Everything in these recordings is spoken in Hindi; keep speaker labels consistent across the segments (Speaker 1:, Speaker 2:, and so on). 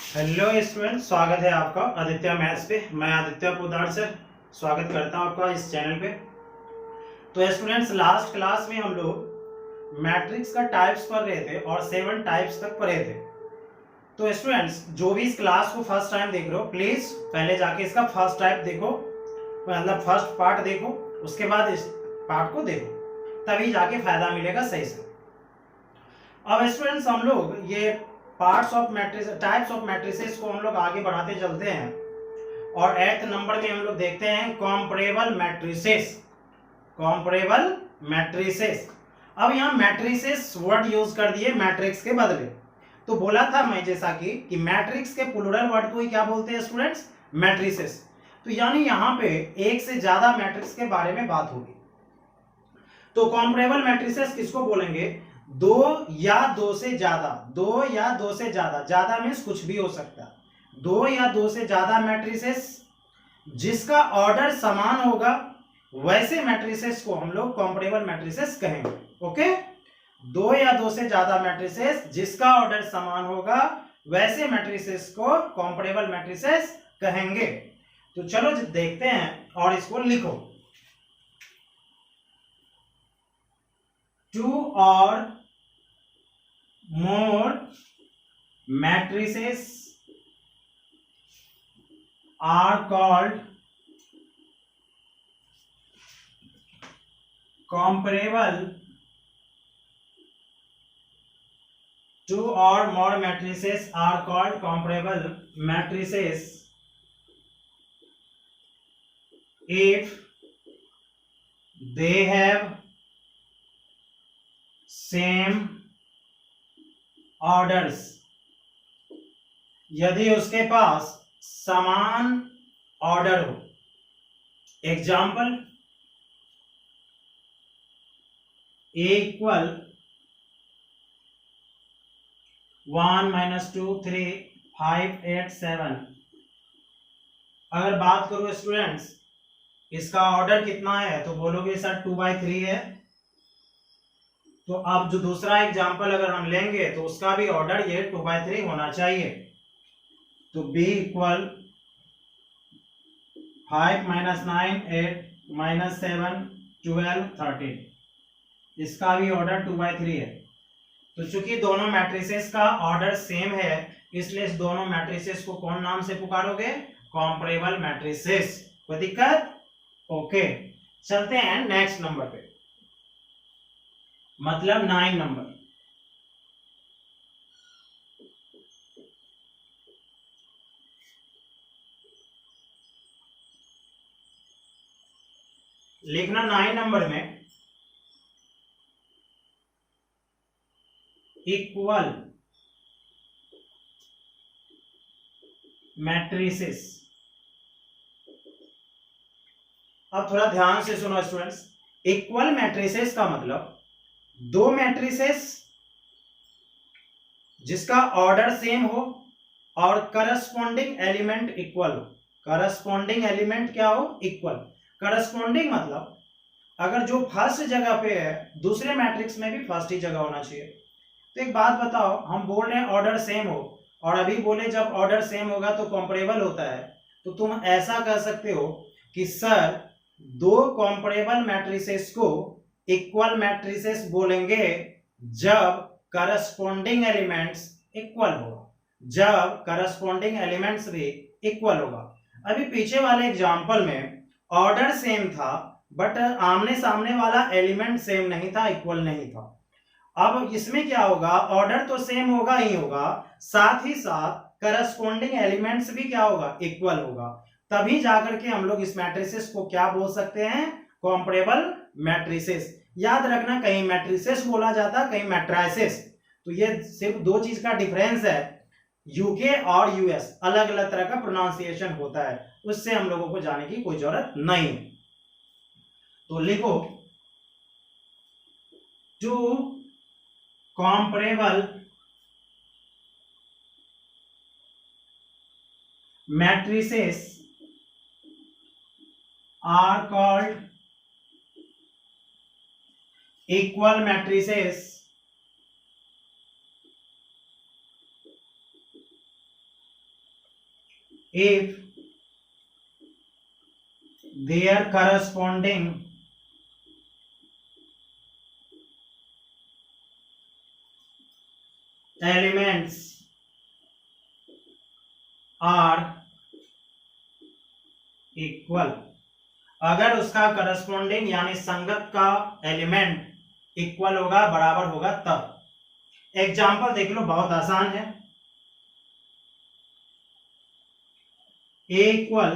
Speaker 1: हेलो स्टूडेंट, स्वागत है आपका आदित्य मैथ्स पे। मैं आदित्य पोदार सर स्वागत करता हूं आपका इस चैनल पे। तो स्टूडेंट्स, लास्ट क्लास में हम लोग मैट्रिक्स का टाइप्स पढ़ रहे थे और 7 टाइप्स तक पढ़े थे। तो स्टूडेंट्स, जो भी इस क्लास को फर्स्ट टाइम देख रहे हो, प्लीज पहले जाके इसका फर्स्ट टाइप देखो, मतलब फर्स्ट पार्ट देखो, उसके बाद इस पार्ट को देखो, तभी जाके फायदा मिलेगा सही से। अब स्टूडेंट्स, हम लोग ये parts of matrix, types of matrices को हम लोग आगे बढ़ाते चलते हैं और 8th नंबर में हम लोग देखते हैं कॉम्परेबल मैट्रिसेस। Comparable matrices. अब यहाँ मैट्रिसेस वर्ड यूज कर दिए मैट्रिक्स के बदले। तो बोला था मैं जैसा कि मैट्रिक्स के प्लूरल वर्ड को ही क्या बोलते हैं स्टूडेंट्स? मैट्रिसेस। तो यानी यहाँ पे एक से ज्यादा मैट्रिक्स के बारे में बात होगी। तो कॉम्परेबल मैट्रिसेस किसको बोलेंगे? दो या दो से ज्यादा, दो या दो से ज्यादा, ज्यादा मीन्स कुछ भी हो सकता है। दो या दो से ज्यादा मैट्रिसेस जिसका ऑर्डर समान होगा, वैसे मैट्रिसेस को हम लोग कॉम्परेबल मैट्रिसेस कहेंगे। ओके, दो या दो से ज्यादा मैट्रिसेस जिसका ऑर्डर समान होगा, वैसे मैट्रिसेस को कॉम्परेबल मैट्रिसेस कहेंगे। तो चलो देखते हैं और इसको लिखो। टू और more matrices are called comparable. Two or more matrices are called comparable matrices if they have same orders, यदि उसके पास समान ऑर्डर हो। एग्जाम्पल, ए इक्वल 1 - 2 3 5 8 7। अगर बात करूं स्टूडेंट्स, इसका ऑर्डर कितना है तो बोलोगे सर 2/3 है। तो अब जो दूसरा एग्जाम्पल अगर हम लेंगे तो उसका भी ऑर्डर ये 2/3 होना चाहिए। तो b इक्वल 5 - 9 8 - 7 12 13, इसका भी ऑर्डर 2/3 है। तो चूंकि दोनों मैट्रिसेस का ऑर्डर सेम है, इसलिए इस दोनों मैट्रिसेस को कौन नाम से पुकारोगे? Comparable matrices. कोई दिक्कत? ओके, चलते हैं नेक्स्ट नंबर पे, मतलब 9 नंबर। लिखना 9 नंबर में इक्वल मैट्रिसेस। अब थोड़ा ध्यान से सुनो स्टूडेंट्स, इक्वल मैट्रिसेस का मतलब दो मैट्रिसेस जिसका ऑर्डर सेम हो और करस्पॉन्डिंग एलिमेंट इक्वल हो। करस्पॉन्डिंग एलिमेंट क्या हो? इक्वल। करस्पॉन्डिंग मतलब अगर जो फर्स्ट जगह पे है, दूसरे मैट्रिक्स में भी फर्स्ट ही जगह होना चाहिए। तो एक बात बताओ, हम बोल रहे हैं ऑर्डर सेम हो, और अभी बोले जब ऑर्डर सेम होगा तो कॉम्परेबल होता है। तो तुम ऐसा कह सकते हो कि सर दो कॉम्परेबल मैट्रिसेस को इक्वल मैट्रिसेस बोलेंगे जब करस्पॉन्डिंग एलिमेंट्स इक्वल होगा, जब करस्पॉन्डिंग एलिमेंट्स भी इक्वल होगा। अभी पीछे वाले एग्जांपल में ऑर्डर सेम था, बट आमने सामने वाला एलिमेंट सेम नहीं था, इक्वल नहीं था। अब इसमें क्या होगा? ऑर्डर तो सेम होगा ही होगा, साथ ही साथ करस्पॉन्डिंग एलिमेंट्स भी क्या होगा? इक्वल होगा। तभी जाकर के हम लोग इस मैट्रिसेस को क्या बोल सकते हैं? Comparable matrices. याद रखना, कहीं मैट्रिसेस बोला जाता, कहीं मैट्राइसेस। तो ये सिर्फ दो चीज का डिफरेंस है, यूके और यूएस, अलग अलग तरह का प्रोनाउंसिएशन होता है, उससे हम लोगों को जाने की कोई जरूरत नहीं। तो लिखो, to comparable matrices are called equal matrices if their corresponding elements are equal, अगर उसका करस्पॉन्डिंग यानी संगत का एलिमेंट इक्वल होगा, बराबर होगा, तब। एग्जाम्पल देख लो, बहुत आसान है। a इक्वल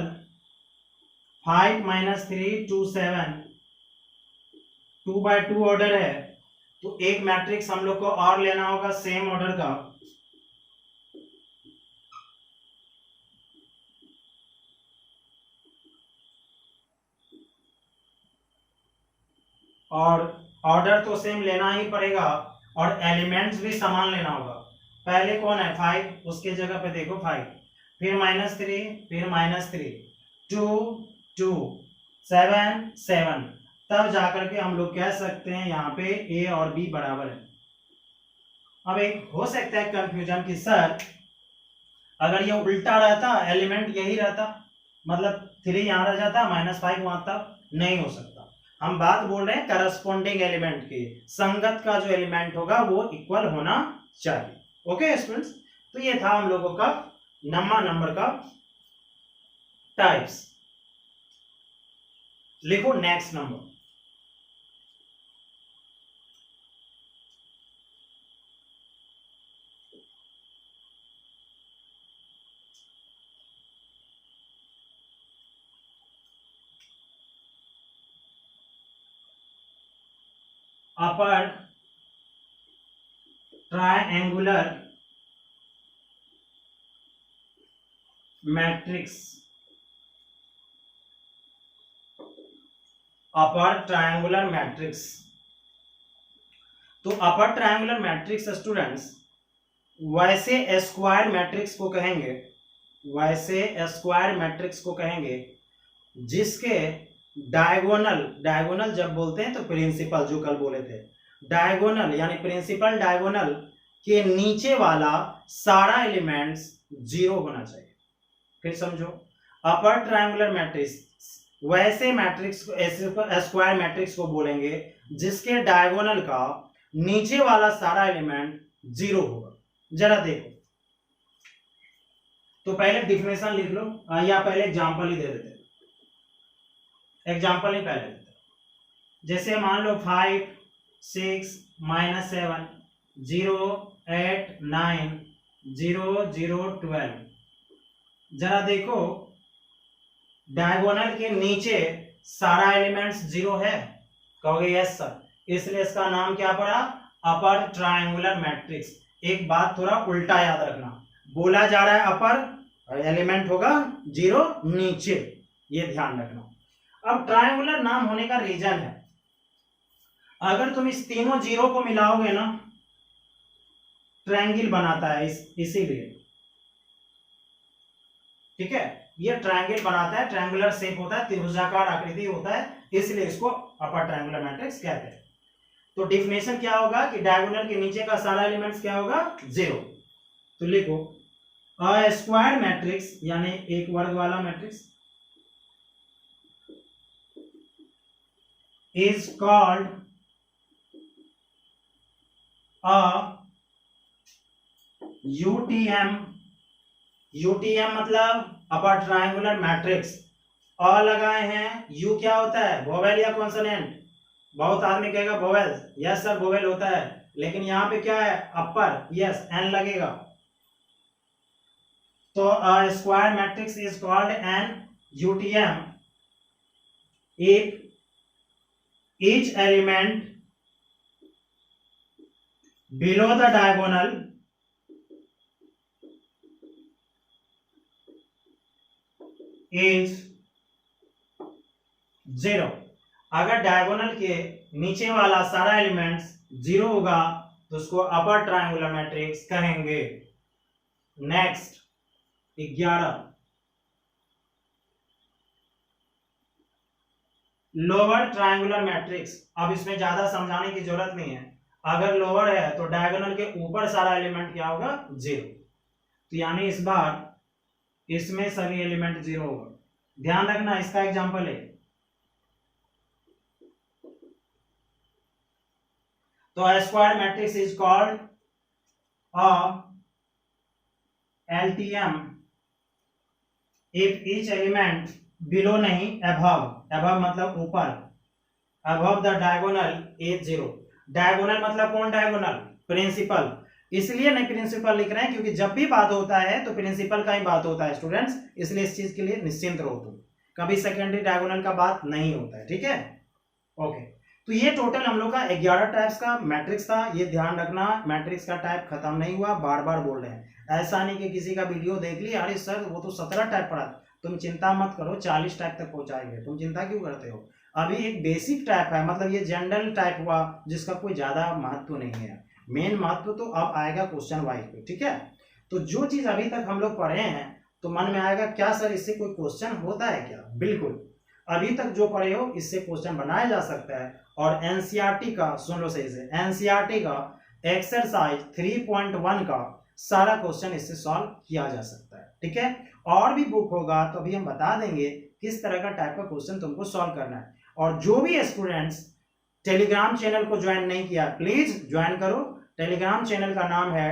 Speaker 1: 5 - 3 2 7, 2x2 ऑर्डर है, तो एक मैट्रिक्स हम लोग को और लेना होगा सेम ऑर्डर का, और ऑर्डर तो सेम लेना ही पड़ेगा और एलिमेंट्स भी समान लेना होगा। पहले कौन है 5, उसके जगह पे देखो 5, फिर -3, फिर -3, 2 2 7 7, तब जाकर के हम लोग कह सकते हैं यहाँ पे ए और बी बराबर है। अब एक हो सकता है कंफ्यूजन कि सर अगर ये उल्टा रहता, एलिमेंट यही रहता, मतलब 3 यहाँ रह जाता, -5 वहां तक, नहीं हो सकता। हम बात बोल रहे हैं करस्पॉन्डिंग एलिमेंट की, संगत का जो एलिमेंट होगा वो इक्वल होना चाहिए। ओके स्टूडेंट्स, तो ये था हम लोगों का नंबर का टाइप्स। लिखो next number. Upper triangular matrix, upper triangular matrix. तो अपर ट्रायंगुलर मैट्रिक्स स्टूडेंट्स वैसे स्क्वायर मैट्रिक्स को कहेंगे, वैसे स्क्वायर मैट्रिक्स को कहेंगे जिसके डायगोनल जब बोलते हैं तो प्रिंसिपल, जो कल बोले थे, डायगोनल यानी प्रिंसिपल डायगोनल के नीचे वाला सारा एलिमेंट्स 0 होना चाहिए। फिर समझो, अपर ट्रायंगुलर मैट्रिक्स वैसे मैट्रिक्स को, स्क्वायर मैट्रिक्स को बोलेंगे जिसके डायगोनल का नीचे वाला सारा एलिमेंट 0 होगा। जरा देखो, तो पहले डिफिनेशन लिख लो, या पहले एग्जांपल ही दे देते, एग्जांपल ही पहले देते। जैसे मान लो 5 6 -7 0 8 9 0 0 12, जरा देखो डायगोनल के नीचे सारा एलिमेंट्स 0 है, कहोगे यस सर, इसलिए इसका नाम क्या पड़ा, अपर ट्रायंगुलर मैट्रिक्स। एक बात थोड़ा उल्टा याद रखना, बोला जा रहा है अपर, एलिमेंट होगा 0 नीचे, ये ध्यान रखना। अब ट्रायंगुलर नाम होने का रीजन है, अगर तुम इस तीनों 0 को मिलाओगे ना, ट्रायंगल बनाता है, इसीलिए, ठीक है, ये ट्रायंगल बनाता है, ट्रायंगुलर शेप होता है, त्रिभुजाकार आकृति होता है, इसलिए इसको अपर ट्रायंगुलर मैट्रिक्स कहते हैं। तो डिफिनेशन क्या होगा कि डायगोनल के नीचे का सारा एलिमेंट्स क्या होगा, 0। तो लिखो अ स्क्वायर मैट्रिक्स यानी एक वर्ग वाला matrix is called a UTM। UTM मतलब अपर ट्रायंगुलर मैट्रिक्स। अ लगाए हैं, यू क्या होता है, वोवेल या कॉन्सोनेंट? बहुत आदमी कहेगा वोवेल, यस सर वोवेल होता है, लेकिन यहाँ पे क्या है, अपर, यस एन लगेगा। तो a square matrix is called an UTM if each element below the diagonal is 0। अगर डायगोनल के नीचे वाला सारा एलिमेंट्स 0 होगा तो उसको अपर ट्रायंगुलर मैट्रिक्स कहेंगे। Next 11 lower triangular matrix. अब इसमें ज्यादा समझाने की जरूरत नहीं है, अगर लोअर है तो डायगोनल के ऊपर सारा एलिमेंट क्या होगा, 0। तो यानी इस बार इसमें सभी एलिमेंट 0 होगा। ध्यान रखना, इसका एग्जांपल है। तो a square matrix is called a LTM if each element below नहीं above, above मतलब ऊपर, above the diagonal is 0। diagonal मतलब कौन diagonal? प्रिंसिपल। इसलिए नहीं प्रिंसिपल लिख रहे हैं क्योंकि जब भी बात होता है तो प्रिंसिपल का ही बात होता है स्टूडेंट्स, इसलिए इस चीज के लिए निश्चिंत रहो तुम, कभी सेकेंडरी डायगोनल का बात नहीं होता है, ठीक है। ओके, तो ये टोटल हम लोग का 11 टाइप्स का मैट्रिक्स था। ये ध्यान रखना, मैट्रिक्स का टाइप खत्म नहीं हुआ, बार बार बोल रहे हैं। ऐसा नहीं कि किसी का वीडियो देख लिया, अरे सर वो तो 17 टाइप पढ़ा, तुम चिंता मत करो, 40 टाइप तक पहुंचाएंगे, तुम चिंता क्यों करते हो। अभी एक बेसिक टाइप है, मतलब ये जनरल टाइप हुआ जिसका कोई ज्यादा महत्व नहीं है। मेन महत्व तो अब आएगा क्वेश्चन वाइज पे, ठीक है। तो जो चीज अभी तक हम लोग पढ़े हैं तो मन में आएगा क्या सर इससे कोई क्वेश्चन होता है क्या? बिल्कुल, अभी तक जो पढ़े हो इससे क्वेश्चन बनाया जा सकता है। और एनसीईआरटी का सुन लो सही से, एनसीईआरटी का एक्सरसाइज 3.1 का सारा क्वेश्चन इससे सॉल्व किया जा सकता है, ठीक है। और भी बुक होगा तो अभी हम बता देंगे किस तरह का टाइप का क्वेश्चन तुमको सॉल्व करना है। और जो भी स्टूडेंट्स टेलीग्राम चैनल को ज्वाइन नहीं किया प्लीज ज्वाइन करो। टेलीग्राम चैनल का नाम है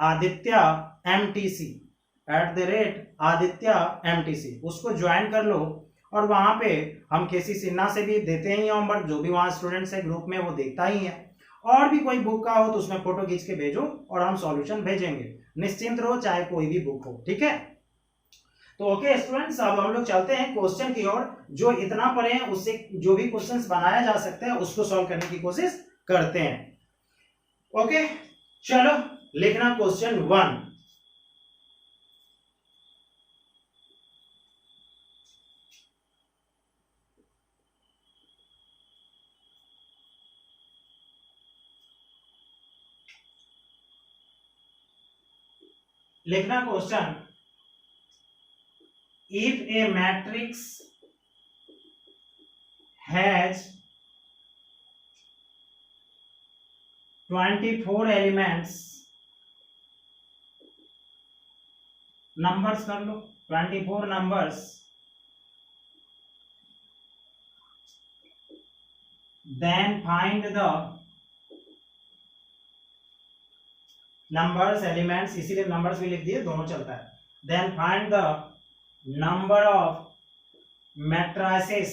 Speaker 1: @आदित्य MTC, @आदित्य MTC, उसको ज्वाइन कर लो। और वहां पे हम केसी सिन्हा से भी देते ही होमवर्क, जो भी वहां स्टूडेंट्स है ग्रुप में वो देखता ही है। और भी कोई बुक का हो तो उसमें फोटो खींच के भेजो और हम सॉल्यूशन भेजेंगे, निश्चिंत रहो, चाहे कोई भी बुक हो, ठीक है। तो ओके स्टूडेंट्स, अब हम लोग चलते हैं क्वेश्चन की ओर। जो इतना पढ़े हैं उससे जो भी क्वेश्चंस बनाया जा सकता है उसको सॉल्व करने की कोशिश करते हैं। ओके चलो, लिखना क्वेश्चन 1। लिखना question, if a matrix has 24 elements, numbers कर लो 24 numbers, then find the numbers elements, इसीलिए नंबर्स भी लिख दिए, दोनों चलता है। then find the number of matrices,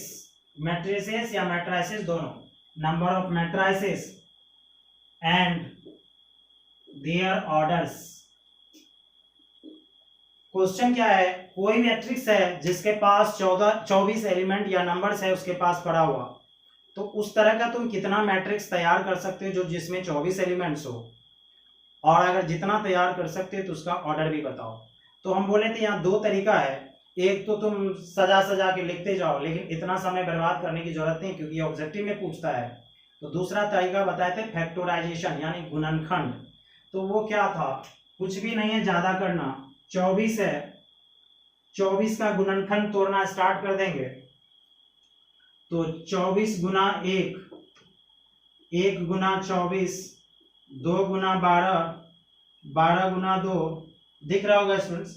Speaker 1: matrices या matrices दोनों, number of matrices and their orders। Question क्या है, कोई मैट्रिक्स है जिसके पास 24 एलिमेंट या नंबर्स है उसके पास पड़ा हुआ, तो उस तरह का तुम कितना मैट्रिक्स तैयार कर सकते हो जो जिसमें 24 एलिमेंट्स हो, और अगर जितना तैयार कर सकते हो तो उसका ऑर्डर भी बताओ। तो हम बोले थे यहाँ दो तरीका है, एक तो तुम सजा सजा के लिखते जाओ, लेकिन इतना समय बर्बाद करने की जरूरत नहीं क्योंकि ऑब्जेक्टिव में पूछता है। तो दूसरा तरीका बताए थे फैक्टराइजेशन यानी गुणनखंड। तो वो क्या था, कुछ भी नहीं है, ज्यादा करना, 24 है, 24 का गुणनखंड तोड़ना स्टार्ट कर देंगे। तो 24 गुना 1, 1 गुना 24, 2 गुना 12, 12 गुना 2, दिख रहा होगा स्टूडेंट्स,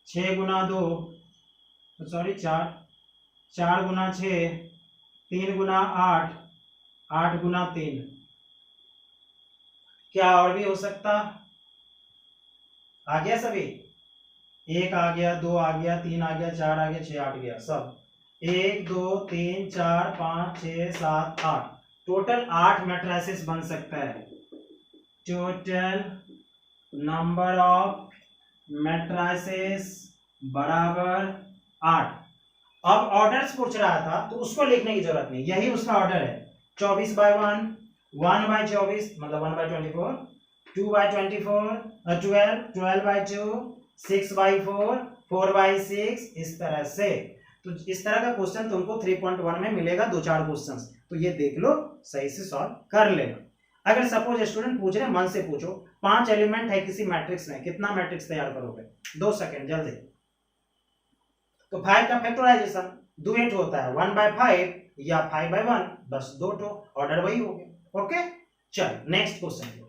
Speaker 1: 6 गुना 2, सॉरी 4, 4 गुना 6, 3 गुना 8, 8 गुना 3। क्या और भी हो सकता? आ गया सभी, 1 आ गया, 2 आ गया, 3 आ गया, 4 आ गया, 6 8 गया, सब 1 2 3 4 5 6 7 8, टोटल 8 मैट्रिसेस बन सकता है। टोटल नंबर ऑफ मैट्रिसेस बराबर 8। अब ऑर्डर्स पूछ रहा था तो उसको लिखने की जरूरत नहीं, यही उसका ऑर्डर है। 24/1, 1/24 मतलब 1/24, 2/24, 12, 12/2, 6/4, 4/6, इस तरह से। तो इस तरह का क्वेश्चन तुमको 3.1 में मिलेगा, 2-4 क्वेश्चंस, तो ये देख लो, सही से सॉल्व कर लेना। अगर सपोज स्टूडेंट पूछ रहे, मन से पूछो, 5 एलिमेंट है किसी मैट्रिक्स में, कितना मैट्रिक्स तैयार करोगे? 2 सेकंड जल्दी। तो 5 का फैक्टराइजेशन डुएट होता है 1/5 या 5/1, बस 2 तो ऑर्डर वही हो गया। ओके चल next question.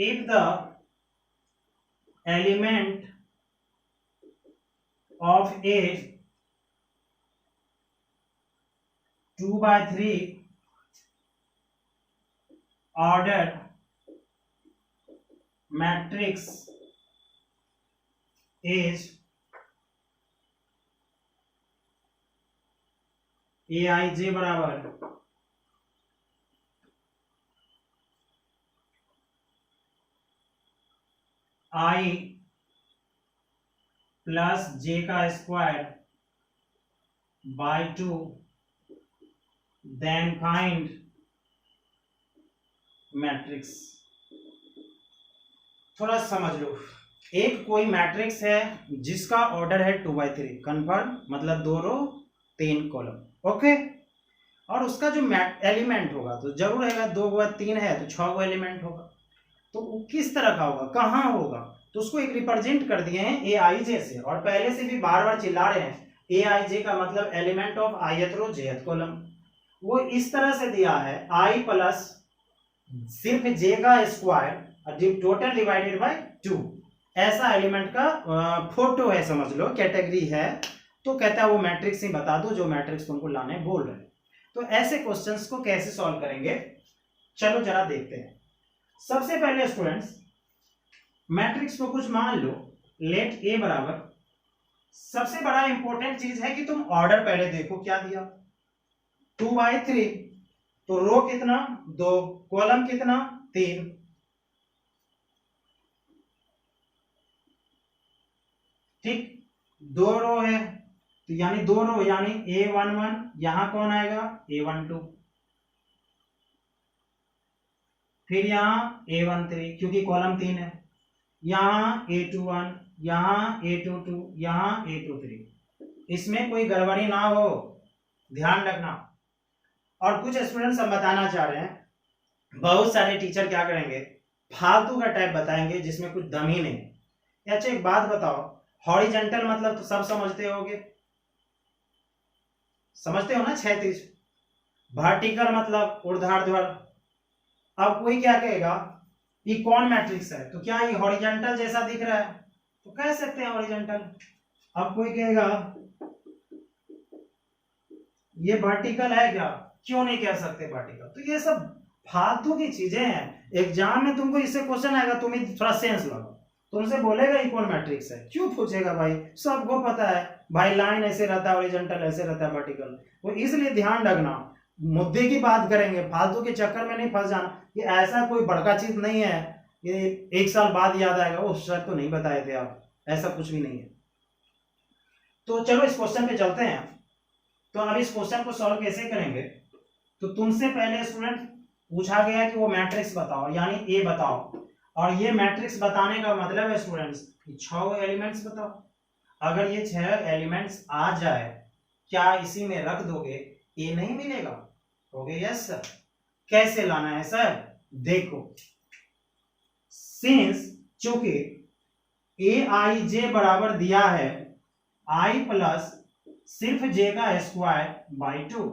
Speaker 1: if the element of a 2/3 ordered matrix is aij बराबर I प्लस जे का square by 2, then find matrix. थोड़ा समझ लो, एक कोई मैट्रिक्स है जिसका ऑर्डर है 2/3, कंफर्म मतलब 2 रो 3 कॉलम, ओके। और उसका जो एलिमेंट होगा तो जरूर रहेगा 2 × 3 है तो 6 गो एलिमेंट होगा। तो वो किस तरह का होगा, कहाँ होगा, तो उसको एक रिप्रेजेंट कर दिए हैं ए आई जे से। और पहले से भी बार बार चिल्ला रहे हैं ए आई जे का मतलब element of ith row jth column. वो इस तरह से दिया है i प्लस सिर्फ j का स्क्वायर टोटल डिवाइडेड बाय 2, ऐसा एलिमेंट का फोटो है, समझ लो कैटेगरी है। तो कहता है वो मैट्रिक्स ही बता दो जो मैट्रिक्स तुमको लाने बोल रहे हैं। तो ऐसे क्वेश्चंस को कैसे सॉल्व करेंगे, चलो जरा देखते हैं। सबसे पहले स्टूडेंट्स मैट्रिक्स को कुछ मान लो, लेट ए बराबर, सबसे बड़ा इंपॉर्टेंट चीज है कि तुम ऑर्डर पहले देखो क्या दिया, 2/3, तो रो कितना 2, कॉलम कितना 3, ठीक, 2 रो है तो यानी 2 रो यानी A11, यहां कौन आएगा A12, फिर यहां A13 क्योंकि कॉलम 3 है, यहां A21, यहां A22, यहां A23। इसमें कोई गड़बड़ी ना हो, ध्यान रखना। और कुछ स्टूडेंट्स हम बताना चाह रहे हैं, बहुत सारे टीचर क्या करेंगे, फालतू का टाइप बताएंगे जिसमें कुछ दम ही नहीं। अच्छा एक बात बताओ, हॉरिजेंटल मतलब तो सब समझते होगे, समझते हो ना, क्षैतिज। वर्टिकल मतलब ऊर्ध्वाधर। अब कोई क्या कहेगा ये कौन मैट्रिक्स है, तो क्या ये हॉरिजॉन्टल जैसा दिख रहा है, तो कह सकते हैं हॉरिजॉन्टल। अब कोई कहेगा ये वर्टिकल है क्या, क्यों नहीं कह सकते वर्टिकल। तो ये सब फालतू की चीजें हैं, एग्जाम में तुमको इससे क्वेश्चन आएगा, तुम्हें थोड़ा सेंस लगाओ, तुमसे बोलेगा ये कौन मैट्रिक्स है, क्यों पूछेगा भाई, सबको पता है भाई, लाइन ऐसे रहता है, हॉरिजॉन्टल ऐसे रहता है, वर्टिकल। तो इसलिए ध्यान रखना, मुद्दे की बात करेंगे, फालतू के चक्कर में नहीं फंस जाना। ये ऐसा कोई बड़का चीज नहीं है ये 1 साल बाद याद आएगा वो सर तो नहीं बताए थे आप, ऐसा कुछ भी नहीं है। तो चलो इस क्वेश्चन पे चलते हैं। तो अब इस क्वेश्चन को सॉल्व कैसे करेंगे, तो तुमसे पहले स्टूडेंट पूछा गया कि वो मैट्रिक्स बताओ, यानी ए बताओ। और ये मैट्रिक्स बताने का मतलब है स्टूडेंट्स 6 एलिमेंट्स बताओ। अगर ये 6 एलिमेंट्स आ जाए, क्या इसी में रख दोगे, ए नहीं मिलेगा, कहोगे यस सर। कैसे लाना है सर, देखो, सिंस चूंकि ए आई जे बराबर दिया है आई प्लस सिर्फ जे का स्क्वायर बाय 2,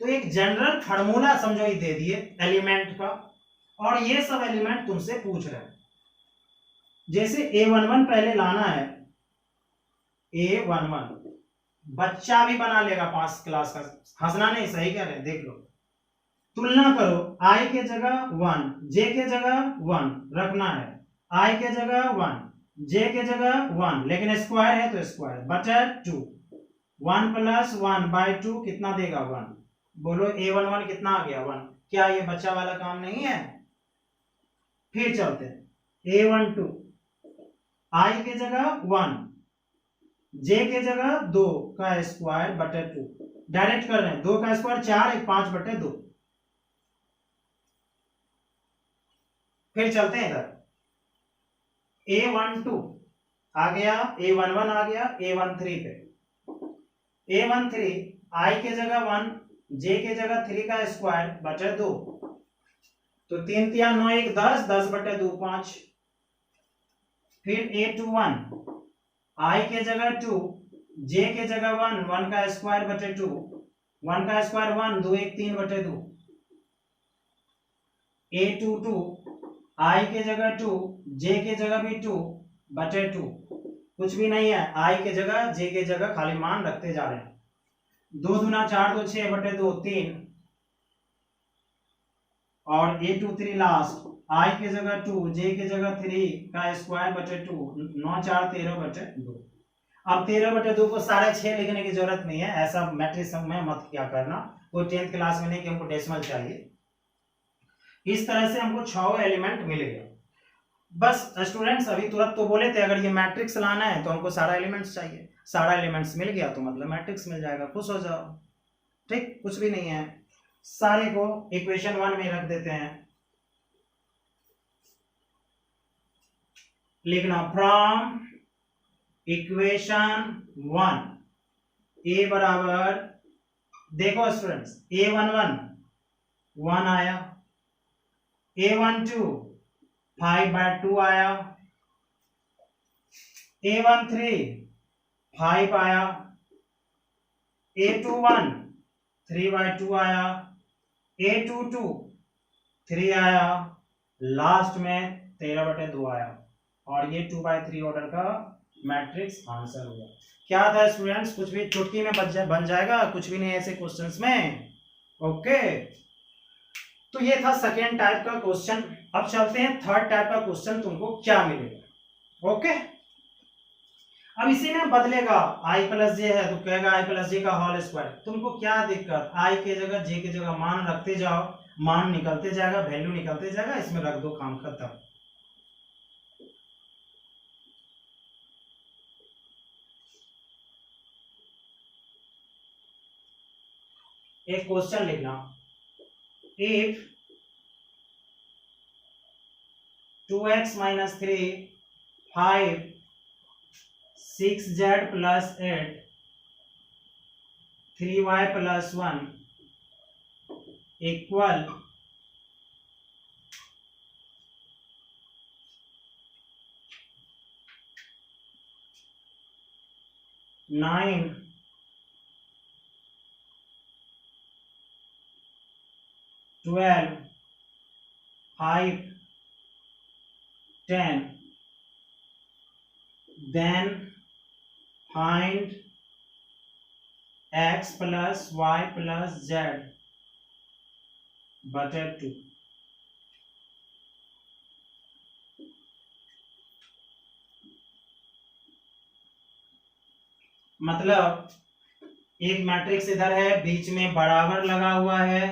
Speaker 1: तो एक जनरल फार्मूला समझो ही दे दिए एलिमेंट का, और ये सब एलिमेंट तुमसे पूछ रहे हैं। जैसे A11 पहले लाना है, A11 बच्चा भी बना लेगा 5 क्लास का, हंसना नहीं, सही कह रहे हैं, देख लो। तुलना करो, i के जगह 1, j के जगह 1 रखना है, i के जगह 1, j के जगह 1, लेकिन स्क्वायर है तो स्क्वायर बचा 2, 1 + 1 / 2 कितना देगा 1, बोलो A11 कितना आ गया 1। क्या ये बच्चा वाला काम नहीं है। फिर चलते हैं A12, i के जगह 1, j के जगह 2 का स्क्वायर बटे 2, डायरेक्ट कर रहे हैं, 2 का स्क्वायर 4, 1 5 बटे 2। फिर चलते हैं इधर, A12 आ गया, A11 आ गया, A13 पे, A13 i के जगह 1, j के जगह 3 का स्क्वायर बटे 2, तो 3 × 9 = 10, 10 बटे 2 5। फिर A21 i के जगह 2, j के जगह 1, 1 का स्क्वायर बटे 2, 1 का स्क्वायर 1, 2 1 3 बटे 2। A22 आई के जगह 2, जे के जगह भी 2 बटे 2, कुछ भी नहीं है, आई के जगह जे के जगह खाली मान रखते जा रहे हैं। 2 दूना 4, 2 6 बटे 2 3, और ए 2 3 लास्ट, आई के जगह 2, जे के जगह 3 का स्क्वायर बटे 2, 9 4 13 बटे 2। अब 13 बटे 2 को 6.5 लिखने की जरूरत नहीं है, ऐसा मैट्रिक्स में मत क्या करना, कोई 10th क्लास में नहीं कि हमको डेसिमल चाहिए। इस तरह से हमको 6 एलिमेंट मिल गया। बस स्टूडेंट्स अभी तुरंत तो बोले थे अगर ये मैट्रिक्स लाना है तो हमको सारा एलिमेंट्स चाहिए, सारा एलिमेंट्स मिल गया तो मतलब मैट्रिक्स मिल जाएगा, खुश हो जाओ। ठीक, कुछ भी नहीं है, सारे को इक्वेशन 1 में रख देते हैं। लिखना फ्रॉम इक्वेशन 1 ए बराबर, देखो स्टूडेंट्स, A11 1 आया, A12 5/2 आया, A13 5 आया, A21 3/2 आया, A22 3 आया, लास्ट में 13/2 आया, और ये 2/3 ऑर्डर का मैट्रिक्स आंसर हुआ। क्या था स्टूडेंट्स, कुछ भी चुटकी में बन जाएगा, कुछ भी नहीं ऐसे क्वेश्चंस में। ओके, तो ये था सेकेंड टाइप का क्वेश्चन। अब चलते हैं थर्ड टाइप का क्वेश्चन, तुमको क्या मिलेगा। ओके, अब इसी में बदलेगा, आई प्लस जे है तो कहेगा आई प्लस जे का होल स्क्वायर। तुमको क्या दिक्कत, आई के जगह जे के जगह मान रखते जाओ, मान निकलते जाएगा, वैल्यू निकलते जाएगा, इसमें रख दो, काम खत्म। एक क्वेश्चन लिखना, if 2x - 3 5 6z + 8 3y + 1 equal 9 12 5 10, then find x + y + z बटे 2। मतलब एक मैट्रिक्स इधर है, बीच में बराबर लगा हुआ है,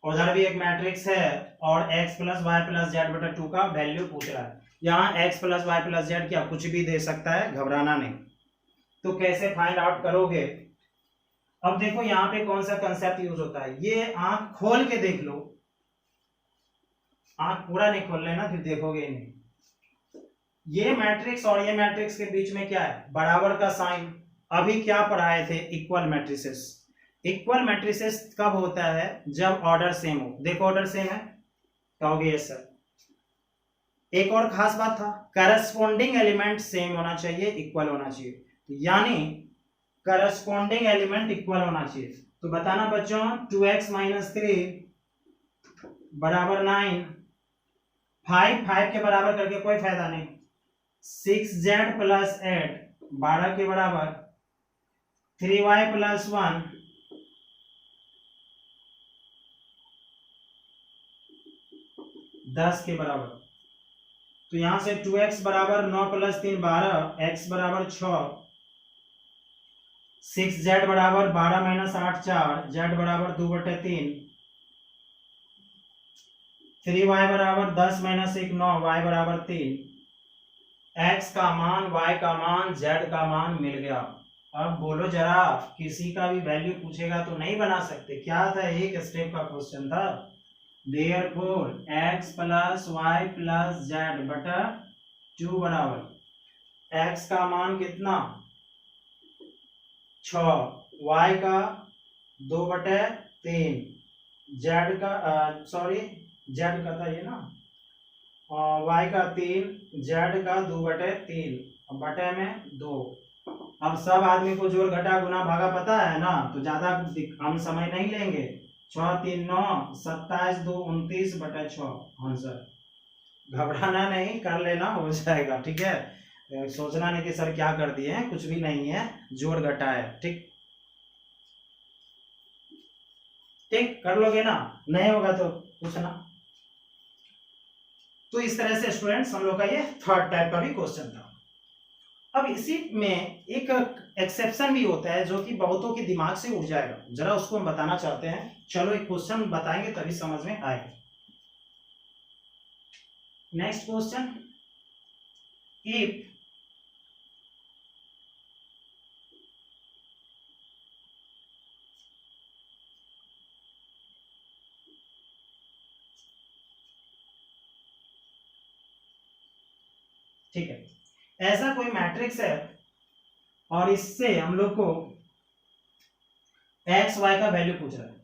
Speaker 1: उधर भी एक मैट्रिक्स है, और x + y + z बटा 2 का वैल्यू पूछ रहा है। यहाँ x + y + z क्या कुछ भी दे सकता है, घबराना नहीं। तो कैसे फाइंड आउट करोगे, अब देखो यहाँ पे कौन सा कंसेप्ट यूज होता है, ये आंख खोल के देख लो, आंख पूरा नहीं खोल लेना फिर देखोगे नहीं। ये मैट्रिक्स और ये मैट्रिक्स के बीच में क्या है, बराबर का साइन। अभी क्या पढ़ाए थे, इक्वल मैट्रिसेस। इक्वल मैट्रिसेस कब होता है, जब ऑर्डर सेम हो। देखो ऑर्डर सेम है, कहोगे यस सर। एक और खास बात था, करस्पॉन्डिंग एलिमेंट सेम होना चाहिए, इक्वल होना चाहिए, यानी करस्पॉन्डिंग एलिमेंट इक्वल होना चाहिए। तो बताना बच्चों, 2x - 3 बराबर 9, 5 के बराबर करके कोई फायदा नहीं, 6z + 8 12 के बराबर, 3y + 1 10 के बराबर। तो यहां से 2x बराबर 9 + 3 12, x बराबर 6, 6z बराबर 12 - 8 4, z बराबर 2/3, 3y बराबर 10 - 1 9, y बराबर 3। x का मान, y का मान, z का मान मिल गया। अब बोलो जरा, किसी का भी वैल्यू पूछेगा तो नहीं बना सकते। क्या था, एक स्टेप का क्वेश्चन था। Therefore x + y + z बटा 2 बराबर x का मान कितना 6, y का 2/3, z का z का था ये ना, y का 3, z का 2/3, बटे में 2। अब सब आदमी को जोड़ घटा गुना भागा पता है ना, तो ज्यादा हम समय नहीं लेंगे, 6 3 9 27 2 29 बटा 6 आंसर। घबराना नहीं, कर लेना, हो जाएगा। ठीक है, सोचना नहीं कि सर क्या कर दिए हैं, कुछ भी नहीं है, जोड़ घटा है। ठीक ठीक, कर लोगे ना, नहीं होगा तो पूछना। तो इस तरह से स्टूडेंट्स हम लोग का ये थर्ड टाइप का भी क्वेश्चन था। अब इसी में एक एक्सेप्शन भी होता है जो कि बहुतों के दिमाग से उड़ जाएगा, जरा उसको हम बताना चाहते हैं। चलो एक क्वेश्चन बताएंगे तभी समझ में आएगा। नेक्स्ट क्वेश्चन, इफ ठीक है, ऐसा कोई मैट्रिक्स है और इससे हम लोग को एक्स वाई का वैल्यू पूछ रहा है।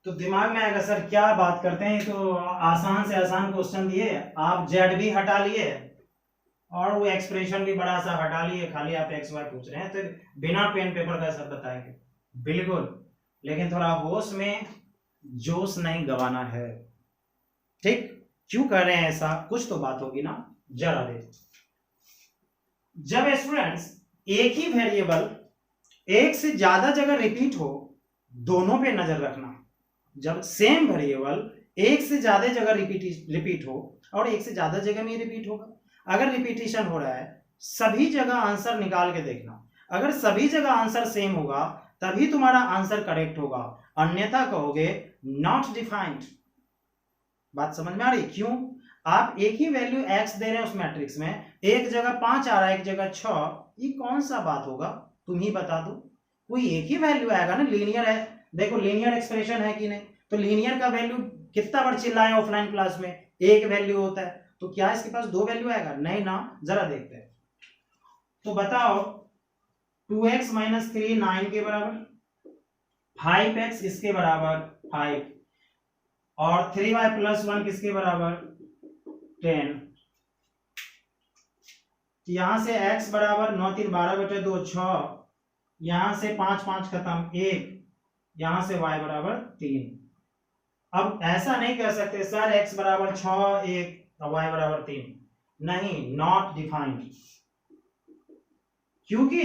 Speaker 1: तो दिमाग में आएगा सर क्या बात करते हैं, तो आसान से आसान क्वेश्चन दिए, आप जेड भी हटा लिए और वो एक्सप्रेशन भी बड़ा सा हटा लिए, खाली आप एक्स वाई पूछ रहे हैं। तो बिना पेन पेपर का सब बताएंगे बिल्कुल, लेकिन थोड़ा होश में जोश नहीं गवाना है। ठीक, क्यों कर रहे हैं ऐसा, कुछ तो बात होगी ना, जरा देख। जब स्टूडेंट्स एक ही वेरिएबल एक से ज्यादा जगह रिपीट हो, दोनों पे नजर रखना। जब सेम वेरिएबल एक से ज्यादा जगह रिपीट हो और एक से ज्यादा जगह में रिपीट होगा, अगर रिपीटिशन हो रहा है सभी जगह आंसर निकाल के देखना। अगर सभी जगह आंसर सेम होगा तभी तुम्हारा आंसर करेक्ट होगा, अन्यथा कहोगे नॉट डिफाइंड। बात समझ में आ रही? क्यों? आप एक ही वैल्यू x दे रहे हैं उस मैट्रिक्स में, एक जगह 5 आ रहा है एक जगह 6, ये कौन सा बात होगा, तुम ही बता दो। कोई एक ही वैल्यू आएगा ना, लीनियर है, देखो लीनियर एक्सप्रेशन है कि नहीं, तो लीनियर का वैल्यू कितना बार चिल्लाए ऑफलाइन क्लास में, एक वैल्यू होता है, तो क्या इसके पास दो वैल्यू आएगा? नहीं ना, जरा देखते हैं। तो बताओ 2x - 3 9 के बराबर, 5x इसके बराबर 5 और 3y + 1 किसके बराबर 10। यहां से x बराबर 9 3 12/2 6, यहां से 5 5 खत्म 1, यहां से y बराबर 3। अब ऐसा नहीं कह सकते सर x बराबर 6 1 और y बराबर 3, नहीं, नॉट डिफाइंड। क्योंकि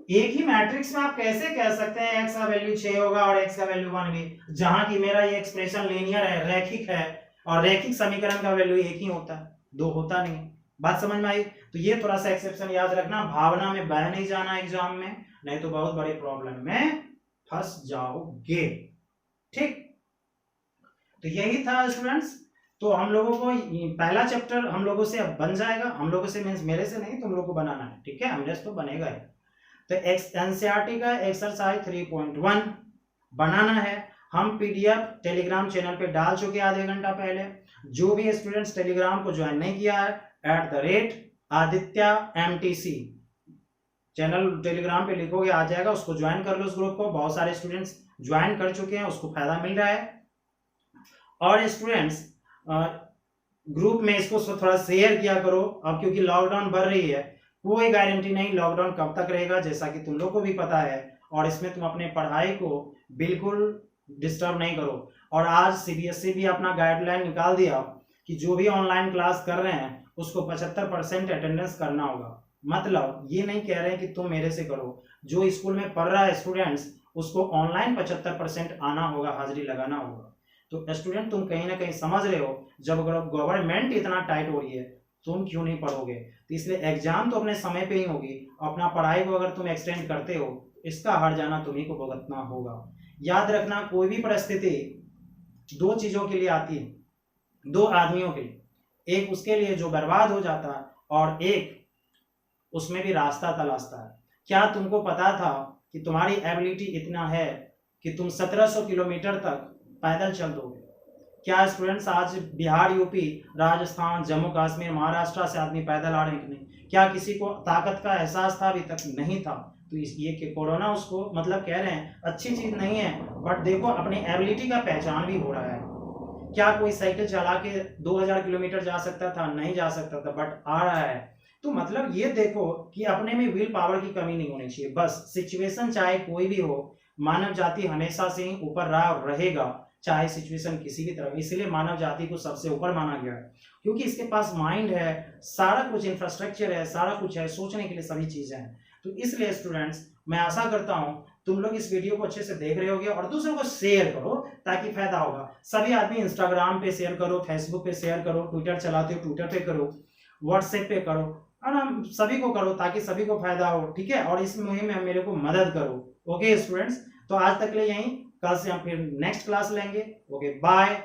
Speaker 1: एक ही मैट्रिक्स में आप कैसे कह सकते हैं x का वैल्यू 6 होगा और x का वैल्यू 1 भी, जहां की मेरा ये एक्सप्रेशन लीनियर है, रैखिक है, और रैखिक समीकरण का वैल्यू एक ही होता है, दो होता नहीं। बात समझ में आई? तो ये थोड़ा सा एक्सेप्शन याद रखना, भावना में बह नहीं जाना एग्जाम में, नहीं तो बहुत बड़े प्रॉब्लम में फंस जाओगे। ठीक, तो यही था स्टूडेंट्स। तो हम लोगों को पहला चैप्टर हम लोगों से अब बन जाएगा, हम लोगों से मींस मेरे से नहीं, तुम लोगों को बनाना है। ठीक है, हमने तो बनेगा ही। तो एनसीईआरटी का एक्सरसाइज 3.1 बनाना है। हम पीडीएफ टेलीग्राम चैनल पे डाल चुके आधे घंटा पहले। जो भी स्टूडेंट्स टेलीग्राम को ज्वाइन नहीं किया है, @ADITYA MTC चैनल टेलीग्राम पे लिखोगे आ जाएगा, उसको ज्वाइन कर लो उस ग्रुप को। बहुत सारे स्टूडेंट्स ज्वाइन कर चुके हैं, उसको फायदा मिल रहा है। और स्टूडेंट्स ग्रुप में इसको थोड़ा शेयर किया करो, अब क्योंकि लॉकडाउन बढ़ रही है, कोई गारंटी नहीं लॉकडाउन कब तक रहेगा, जैसा कि तुम लोग को भी पता है, और इसमें तुम अपने पढ़ाई को बिल्कुल डिस्टर्ब नहीं करो। और आज सीबीएसई भी अपना गाइडलाइन निकाल दिया कि जो भी ऑनलाइन क्लास कर रहे हैं उसको 75% अटेंडेंस करना होगा। मतलब ये नहीं कह रहे हैं कि तुम मेरे से करो, जो स्कूल में पढ़ रहा है स्टूडेंट्स उसको ऑनलाइन 75% आना होगा, हाजिरी लगाना होगा। तो स्टूडेंट तुम कहीं ना कहीं समझ रहे हो, जब गवर्नमेंट इतना टाइट हो रही है तुम क्यों नहीं पढ़ोगे? तो इसलिए एग्जाम तो अपने समय पे ही होगी, अपना पढ़ाई को अगर तुम एक्सटेंड करते हो इसका हर जाना तुम्ही को भुगतना होगा। याद रखना, कोई भी परिस्थिति दो चीजों के लिए आती है, दो आदमियों के लिए, एक उसके लिए जो बर्बाद हो जाता है और एक उसमें भी रास्ता तलाशता है। क्या तुमको पता था कि तुम्हारी एबिलिटी इतना है कि तुम 1700 किलोमीटर तक पैदल चल दोगे? क्या स्टूडेंट्स आज बिहार, यूपी, राजस्थान, जम्मू कश्मीर, महाराष्ट्र से आदमी पैदल आ रहे हैं कि नहीं? क्या किसी को ताकत का एहसास था? अभी तक नहीं था। तो ये कि कोरोना उसको मतलब कह रहे हैं अच्छी चीज नहीं है, बट देखो अपनी एबिलिटी का पहचान भी हो रहा है। क्या कोई साइकिल चला के 2000 किलोमीटर जा सकता था? नहीं जा सकता था, बट आ रहा है। तो मतलब ये देखो कि अपने में विल पावर की कमी नहीं होनी चाहिए। बस सिचुएशन चाहे कोई भी हो, मानव जाति हमेशा से ऊपर रहा और रहेगा, चाहे सिचुएशन किसी भी तरह। इसलिए मानव जाति को सबसे ऊपर माना गया है, क्योंकि इसके पास माइंड है, सारा कुछ इंफ्रास्ट्रक्चर है, सारा कुछ है, सोचने के लिए सभी चीजें हैं। तो इसलिए स्टूडेंट्स, मैं आशा करता हूं तुम लोग इस वीडियो को अच्छे से देख रहे होगे और दूसरों को शेयर करो ताकि फायदा होगा। सभी आदमी इंस्टाग्राम पे शेयर करो, फेसबुक पे शेयर करो, ट्विटर चलाते हो ट्विटर पे करो, व्हाट्सएप पे करो, है ना, सभी को करो ताकि सभी को फायदा हो, ठीक है। और इस मुहिम में मेरे को मदद करो। ओके स्टूडेंट्स, तो आज तक के लिए यहीं, कल से हम फिर नेक्स्ट क्लास लेंगे। Okay bye.